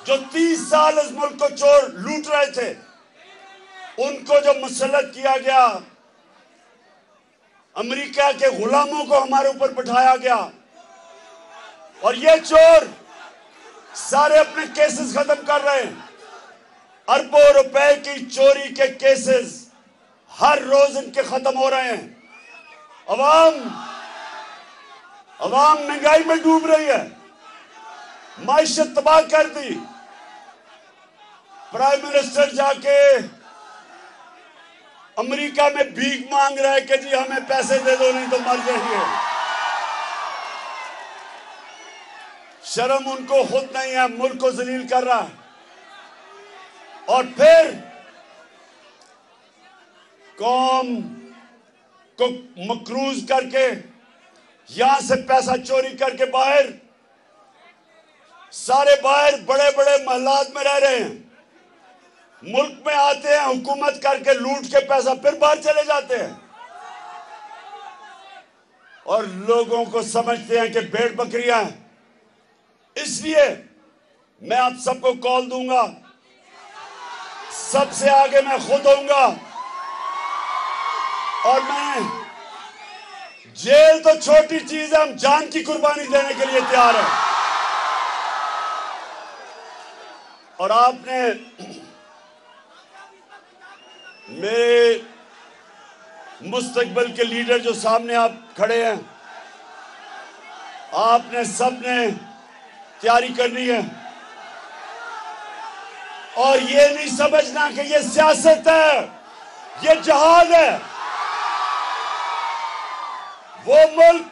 جو 30 سال اس ملک کو چور لوٹ رہے تھے، ان کو جو مسلط کیا گیا، امریکہ کے غلاموں کو ہمارے اوپر بٹھایا گیا، اور یہ چور سارے اپنے کیسز ختم کر رہے ہیں۔ اربوں روپے کی چوری کے کیسز ہر روز ان کے ختم ہو رہے ہیں۔ عوام مہنگائی میں ڈوب رہی ہے، معیشت تباہ کر دی۔ پرائم منسٹر جا کے امریکہ میں بھیک مانگ رہا ہے کہ جی ہمیں پیسے دے دو نہیں تو مر جائیں گے۔ شرم ان کو خود نہیں ہے، ملک کو ذلیل کر رہا ہے۔ اور پھر قوم کو مقروض کر کے یہاں سے پیسہ چوری کر کے باہر بڑے بڑے محلات میں رہ رہے ہیں، ملک میں آتے ہیں، حکومت کر کے لوٹ کے پیسہ پھر باہر چلے جاتے ہیں، اور لوگوں کو سمجھتے ہیں کہ بھیڑ بکریاں ہیں۔ اس لیے میں آپ سب کو کال دوں گا، سب سے آگے میں خود ہوں گا، اور میں جیل تو چھوٹی چیز ہے، ہم جان کی قربانی دینے کے لیے تیار ہیں۔ اور آپ نے میرے مستقبل کے لیڈر جو سامنے آپ کھڑے ہیں، آپ نے سب نے تیاری کرنی ہے، اور یہ نہیں سمجھنا کہ یہ سیاست ہے، یہ جہاد ہے۔ وہ ملک